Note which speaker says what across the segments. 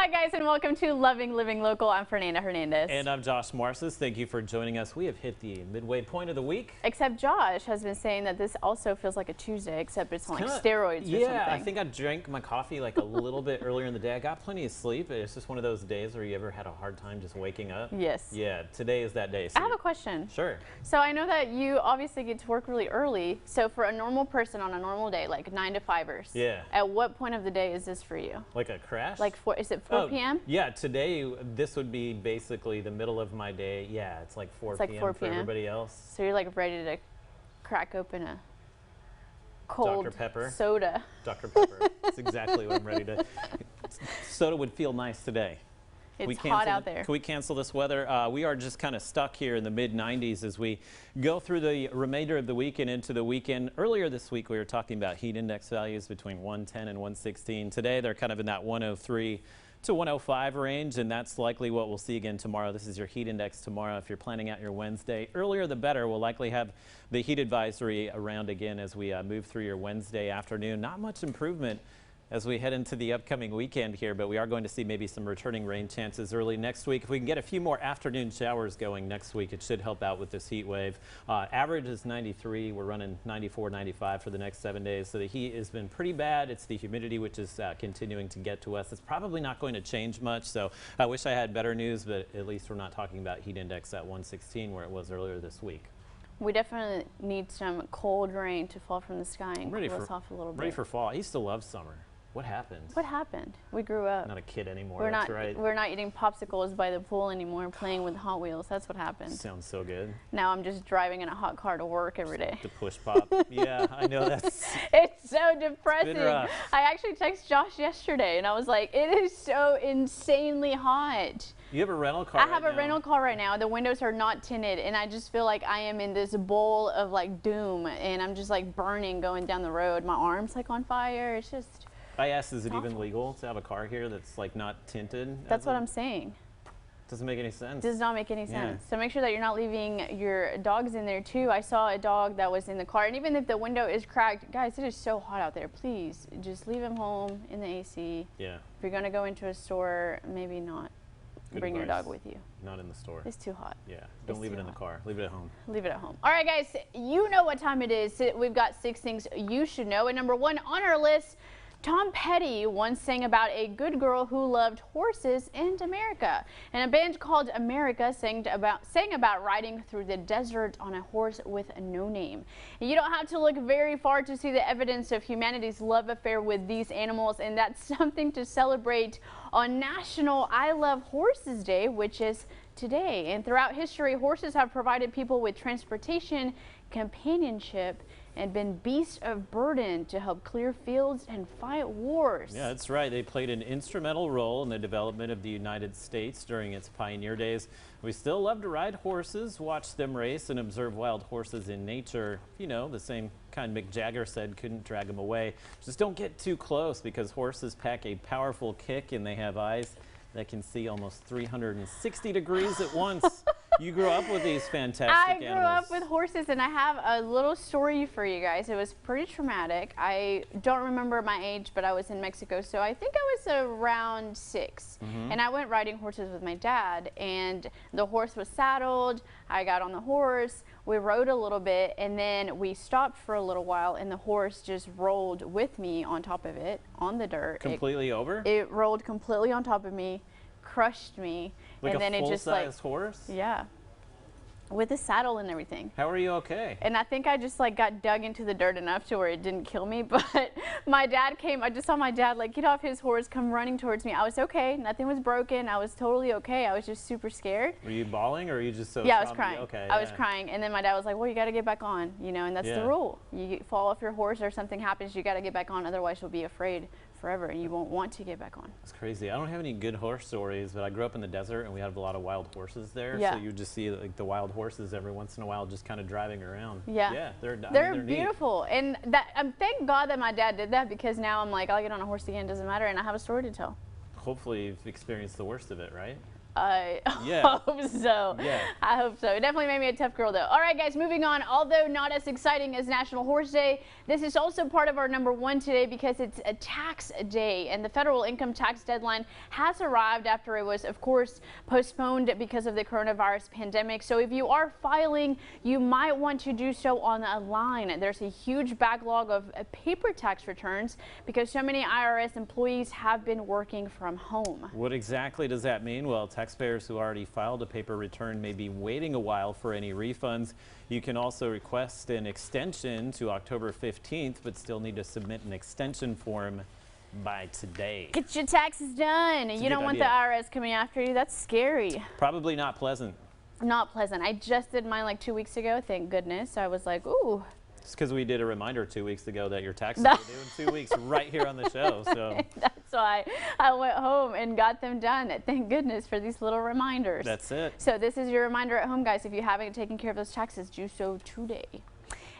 Speaker 1: Hi guys, and welcome to Loving Living Local. I'm Fernanda Hernandez.
Speaker 2: And I'm Josh Marcis. Thank you for joining us. We have hit the midway point of the week.
Speaker 1: Except Josh has been saying that this also feels like a Tuesday, except it's on like steroids or something.
Speaker 2: Yeah, I think I drank my coffee like a little bit earlier in the day. I got plenty of sleep. It's just one of those days where you ever had a hard time just waking up.
Speaker 1: Yes.
Speaker 2: Yeah, today is that day. So
Speaker 1: I have a question.
Speaker 2: Sure.
Speaker 1: So I know that you obviously get to work really early. So for a normal person on a normal day, like 9 to 5ers.
Speaker 2: Yeah.
Speaker 1: At what point of the day is this for you?
Speaker 2: Like a crash?
Speaker 1: Like is it 4 p.m.?
Speaker 2: Yeah, today this would be basically the middle of my day. Yeah, it's like 4 p.m.
Speaker 1: 4
Speaker 2: for everybody else.
Speaker 1: So you're like ready to crack open a cold
Speaker 2: Dr. Pepper.
Speaker 1: soda.
Speaker 2: Dr. Pepper. That's exactly what I'm ready to. Soda would feel nice today.
Speaker 1: It's hot out there.
Speaker 2: Can we cancel this weather? We are just kind of stuck here in the mid-90s as we go through the remainder of the week and into the weekend. Earlier this week, we were talking about heat index values between 110 and 116. Today, they're kind of in that 103 to 105 range, and that's likely what we'll see again tomorrow. This is your heat index tomorrow if you're planning out your Wednesday. Earlier the better. We'll likely have the heat advisory around again as we move through your Wednesday afternoon. Not much improvement as we head into the upcoming weekend here, but we are going to see maybe some returning rain chances early next week. If we can get a few more afternoon showers going next week, it should help out with this heat wave. Average is 93. We're running 94, 95 for the next 7 days. So the heat has been pretty bad. It's the humidity which is continuing to get to us. It's probably not going to change much. So I wish I had better news, but at least we're not talking about heat index at 116 where it was earlier this week.
Speaker 1: We definitely need some cold rain to fall from the sky and cool us off a little bit.
Speaker 2: Ready for fall. I used to love summer. What happened?
Speaker 1: What happened? We grew up.
Speaker 2: Not a kid anymore. That's right.
Speaker 1: We're not eating popsicles by the pool anymore and playing with Hot Wheels. That's what happened.
Speaker 2: Sounds so good.
Speaker 1: Now I'm just driving in a hot car to work every day.
Speaker 2: The push pop. Yeah, I know that's.
Speaker 1: It's so depressing.
Speaker 2: It's been rough.
Speaker 1: I actually texted Josh yesterday and I was like, it is so insanely hot.
Speaker 2: You have a rental car
Speaker 1: I have a rental car right now. The windows are not tinted and I just feel like I am in this bowl of like doom and I'm just like burning going down the road. My arm's like on fire. It's just.
Speaker 2: I asked, is it even legal to have a car here that's like not tinted?
Speaker 1: That's what I'm saying.
Speaker 2: Doesn't make any sense.
Speaker 1: Does not make any sense.
Speaker 2: Yeah.
Speaker 1: So make sure that you're not leaving your dogs in there too. I saw a dog that was in the car, and even if the window is cracked, guys, it is so hot out there. Please just leave him home in the AC.
Speaker 2: Yeah.
Speaker 1: If you're gonna go into a store, maybe not. Bring your dog with you.
Speaker 2: Not in the store.
Speaker 1: It's too hot.
Speaker 2: Yeah. Don't leave it in the car. Leave it at home.
Speaker 1: Leave it at home. All right, guys, you know what time it is. We've got 6 things you should know. And number 1 on our list, Tom Petty once sang about a good girl who loved horses and America. And a band called America sang about riding through the desert on a horse with no name. And you don't have to look very far to see the evidence of humanity's love affair with these animals, and that's something to celebrate on National I Love Horses Day, which is today. And throughout history, horses have provided people with transportation, companionship, and been beasts of burden to help clear fields and fight wars.
Speaker 2: Yeah, that's right. They played an instrumental role in the development of the United States during its pioneer days. We still love to ride horses, watch them race, and observe wild horses in nature. You know, the same kind Mick Jagger said couldn't drag them away. Just don't get too close because horses pack a powerful kick and they have eyes that can see almost 360 degrees at once. You grew up with these fantastic animals.
Speaker 1: I grew up with horses, and I have a little story for you guys. It was pretty traumatic. I don't remember my age, but I was in Mexico, so I think I was around 6. And I went riding horses with my dad, and the horse was saddled. I got on the horse. We rode a little bit, and then we stopped for a little while, and the horse just rolled with me on top of it, on the dirt.
Speaker 2: Completely over?
Speaker 1: It rolled completely on top of me, crushed me.
Speaker 2: Like
Speaker 1: and then
Speaker 2: a
Speaker 1: it just
Speaker 2: full-size horse?
Speaker 1: Yeah. With the saddle and everything.
Speaker 2: How are you okay?
Speaker 1: And I think I just like got dug into the dirt enough to where it didn't kill me, but my dad came, I just saw my dad like get off his horse, come running towards me. I was okay, nothing was broken, I was totally okay, I was just super scared.
Speaker 2: Were you bawling or were you just so
Speaker 1: Yeah, I was crying.
Speaker 2: Okay,
Speaker 1: I was crying, and then my dad was like, well, you gotta get back on, you know, and that's the rule. You fall off your horse or something happens, you gotta get back on, otherwise you'll be afraid forever and you won't want to get back on.
Speaker 2: It's crazy. I don't have any good horse stories, but I grew up in the desert and we had a lot of wild horses there.
Speaker 1: Yeah.
Speaker 2: So you just see like the wild horses every once in a while just kind of driving around.
Speaker 1: Yeah.
Speaker 2: Yeah,
Speaker 1: they're beautiful. And that thank God that my dad did that, because now I'm like, I'll get on a horse again, doesn't matter, and I have a story to tell.
Speaker 2: Hopefully you've experienced the worst of it, right?
Speaker 1: I
Speaker 2: Yeah.
Speaker 1: hope so.
Speaker 2: Yeah.
Speaker 1: I hope so. It definitely made me a tough girl, though. All right, guys, moving on. Although not as exciting as National Horse Day, this is also part of our #1 today because it's a tax day, and the federal income tax deadline has arrived after it was, of course, postponed because of the coronavirus pandemic. So if you are filing, you might want to do so online. There's a huge backlog of paper tax returns because so many IRS employees have been working from home.
Speaker 2: What exactly does that mean? Well, taxpayers who already filed a paper return may be waiting a while for any refunds. You can also request an extension to October 15th, but still need to submit an extension form by today.
Speaker 1: Get your taxes done. You don't want the IRS coming after you. That's scary.
Speaker 2: Probably not pleasant.
Speaker 1: Not pleasant. I just did mine like 2 weeks ago. Thank goodness. I was like, ooh.
Speaker 2: It's because we did a reminder 2 weeks ago that your taxes are due in 2 weeks right here on the show. So
Speaker 1: that's why I went home and got them done. Thank goodness for these little reminders.
Speaker 2: That's it.
Speaker 1: So this is your reminder at home, guys. If you haven't taken care of those taxes, do so today.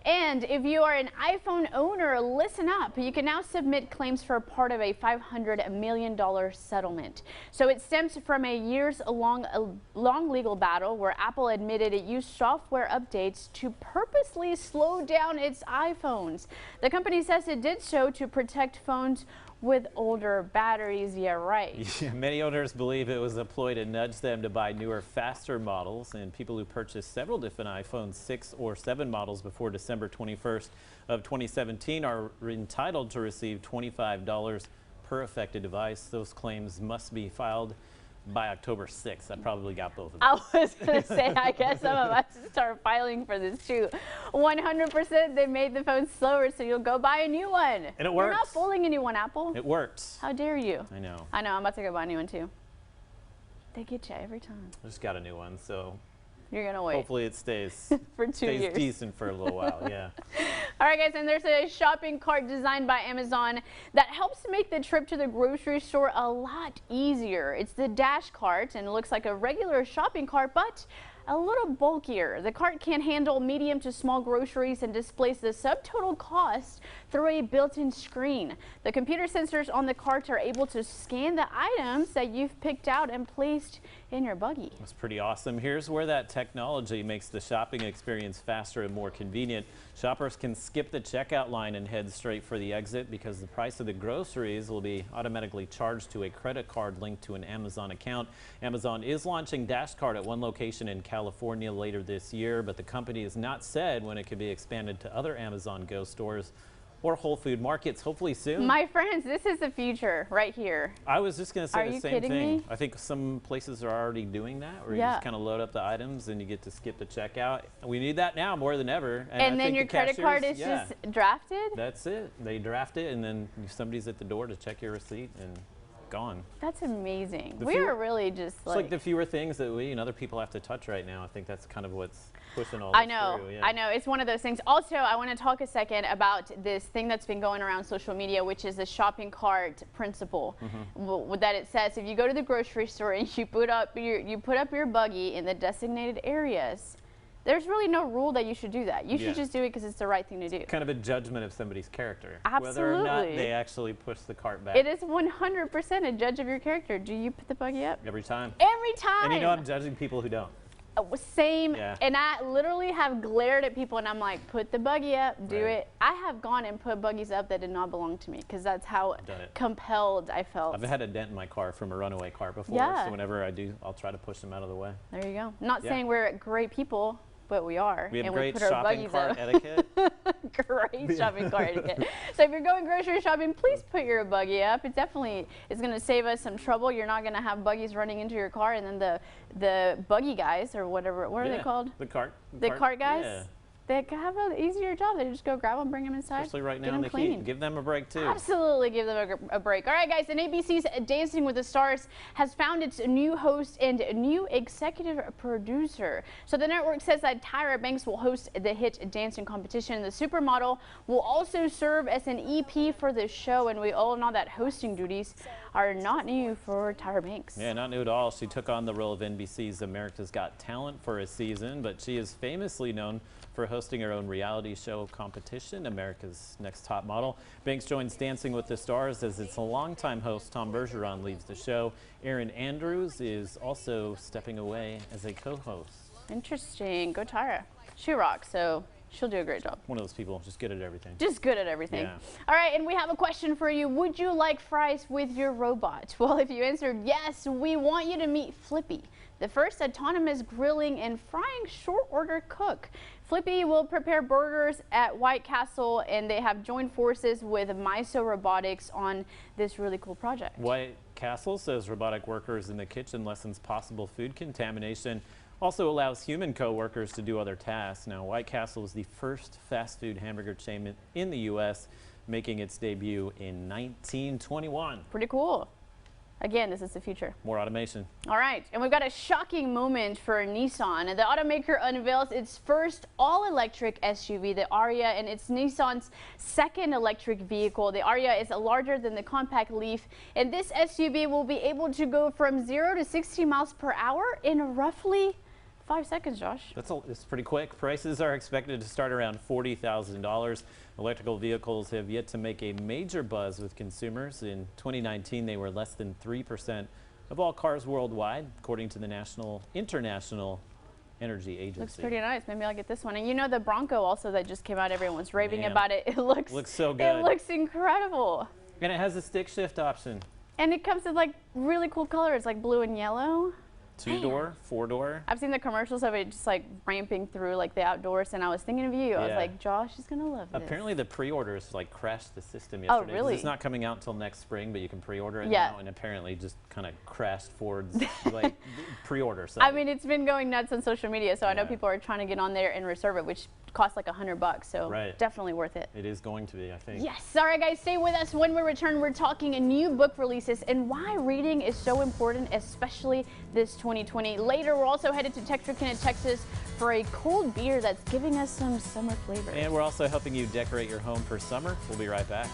Speaker 1: And if you are an iPhone owner, listen up. You can now submit claims for part of a $500 million settlement. So it stems from a years-long legal battle where Apple admitted it used software updates to purposely slow down its iPhones. The company says it did so to protect phones with older batteries. Yeah, right.
Speaker 2: Yeah, many owners believe it was a ploy to nudge them to buy newer, faster models, and people who purchased several different iPhone 6 or 7 models before December 21st of 2017 are entitled to receive $25 per affected device. Those claims must be filed by October 6th. I probably got both of them.
Speaker 1: I was going to say, I guess I'm about to start filing for this too. 100% they made the phone slower, so you'll go buy a new one.
Speaker 2: And it works.
Speaker 1: You're not fooling anyone, Apple.
Speaker 2: It works.
Speaker 1: How dare you?
Speaker 2: I know.
Speaker 1: I know, I'm about to go buy a new one too. They get you every time.
Speaker 2: I just got a new one, so
Speaker 1: you're going to wait.
Speaker 2: hopefully it stays,
Speaker 1: for 2 years.
Speaker 2: Stays decent for a little while, yeah.
Speaker 1: All right, guys, and there's a shopping cart designed by Amazon that helps make the trip to the grocery store a lot easier. It's the Dash Cart, and it looks like a regular shopping cart, but a little bulkier. The cart can handle medium to small groceries and displays the subtotal cost through a built-in screen. The computer sensors on the cart are able to scan the items that you've picked out and placed in your buggy.
Speaker 2: That's pretty awesome. Here's where that technology makes the shopping experience faster and more convenient. Shoppers can skip the checkout line and head straight for the exit because the price of the groceries will be automatically charged to a credit card linked to an Amazon account. Amazon is launching Dash Cart at one location in California later this year, but the company has not said when it could be expanded to other Amazon Go stores or Whole Food markets, hopefully soon.
Speaker 1: My friends, this is the future right here.
Speaker 2: I was just going to say the same thing.
Speaker 1: Me?
Speaker 2: I think some places are already doing that, where you just kind of load up the items and you get to skip the checkout. We need that now more than ever.
Speaker 1: And then your credit card is just drafted?
Speaker 2: That's it. They draft it, and then somebody's at the door to check your receipt and gone.
Speaker 1: That's amazing. We are really just
Speaker 2: it's like the fewer things that we and other people have to touch right now. I think that's kind of what's pushing all this through. Yeah.
Speaker 1: I know. It's one of those things. Also, I want to talk a second about this thing that's been going around social media, which is the shopping cart principle. That it says if you go to the grocery store and you put up your buggy in the designated areas, there's really no rule that you should do that. You should just do it because it's the right thing to do.
Speaker 2: Kind of a judgment of somebody's character.
Speaker 1: Absolutely.
Speaker 2: Whether or not they actually push the cart back.
Speaker 1: It is 100% a judge of your character. Do you put the buggy up?
Speaker 2: Every time.
Speaker 1: Every time.
Speaker 2: And you know I'm judging people who don't.
Speaker 1: Same.
Speaker 2: Yeah.
Speaker 1: And I literally have glared at people and I'm like, put the buggy up, do it. I have gone and put buggies up that did not belong to me because that's how compelled I felt.
Speaker 2: I've had a dent in my car from a runaway car before. So whenever I do, I'll try to push them out of the way.
Speaker 1: There you go. Not saying we're great people, but we are.
Speaker 2: We have
Speaker 1: and
Speaker 2: great
Speaker 1: we put
Speaker 2: shopping cart etiquette.
Speaker 1: Great shopping cart etiquette. So if you're going grocery shopping, please put your buggy up. It definitely is going to save us some trouble. You're not going to have buggies running into your car, and then the buggy guys or whatever. What are they called?
Speaker 2: The cart.
Speaker 1: The cart guys.
Speaker 2: Yeah.
Speaker 1: They have an easier job. They just go grab them, bring them inside.
Speaker 2: Especially right now in the heat. Give them a break too.
Speaker 1: Absolutely give them a break. All right, guys, and ABC's Dancing with the Stars has found its new host and new executive producer. So the network says that Tyra Banks will host the hit dancing competition. The supermodel will also serve as an EP for the show, and we all know that hosting duties are not new for Tyra Banks.
Speaker 2: Yeah, not new at all. She took on the role of NBC's America's Got Talent for a season, but she is famously known for hosting her own reality show competition, America's Next Top Model. Banks joins Dancing with the Stars as its longtime host Tom Bergeron leaves the show. Erin Andrews is also stepping away as a co-host.
Speaker 1: Interesting. Go Tyra. She rocks, so she'll do a great job.
Speaker 2: One of those people, just good at everything.
Speaker 1: Just good at everything.
Speaker 2: Yeah.
Speaker 1: All right, and we have a question for you. Would you like fries with your robot? Well, if you answered yes, we want you to meet Flippy, the first autonomous grilling and frying short order cook. Flippy will prepare burgers at White Castle, and they have joined forces with Miso Robotics on this really cool project.
Speaker 2: White Castle says robotic workers in the kitchen lessens possible food contamination. Also allows human co-workers to do other tasks. Now, White Castle is the first fast food hamburger chain in the U.S., making its debut in 1921.
Speaker 1: Pretty cool. Again, this is the future.
Speaker 2: More automation.
Speaker 1: All right, and we've got a shocking moment for Nissan. The automaker unveils its first all-electric SUV, the Aria, and it's Nissan's second electric vehicle. The Aria is larger than the compact Leaf, and this SUV will be able to go from 0 to 60 miles per hour in roughly 5 seconds, Josh.
Speaker 2: It's pretty quick. Prices are expected to start around $40,000. Electrical vehicles have yet to make a major buzz with consumers. In 2019, they were less than 3% of all cars worldwide, according to the International Energy Agency.
Speaker 1: Looks pretty nice. Maybe I'll get this one. And you know the Bronco also that just came out, everyone's raving about it. It looks
Speaker 2: so good.
Speaker 1: It looks incredible.
Speaker 2: And it has a stick shift option.
Speaker 1: And it comes with like really cool colors like blue and yellow.
Speaker 2: 2-door, 4-door.
Speaker 1: I've seen the commercials of it just like ramping through like the outdoors, and I was thinking of you. I was like, Josh is gonna love this.
Speaker 2: Apparently the pre-orders like crashed the system yesterday.
Speaker 1: Oh, really?
Speaker 2: It's not coming out until next spring, but you can pre-order it
Speaker 1: Yeah.
Speaker 2: now, and apparently just kind of crashed Ford's like pre-order site.
Speaker 1: I mean, it's been going nuts on social media, so I know
Speaker 2: Yeah.
Speaker 1: people are trying to get on there and reserve it, which costs like $100, so
Speaker 2: Right.
Speaker 1: definitely worth it.
Speaker 2: It is going to be, I think.
Speaker 1: Yes. All right, guys, stay with us. When we return, we're talking new book releases and why reading is so important, especially this 2020. Later, we're also headed to Texarkana, Texas for a cold beer that's giving us some summer flavor.
Speaker 2: And we're also helping you decorate your home for summer. We'll be right back.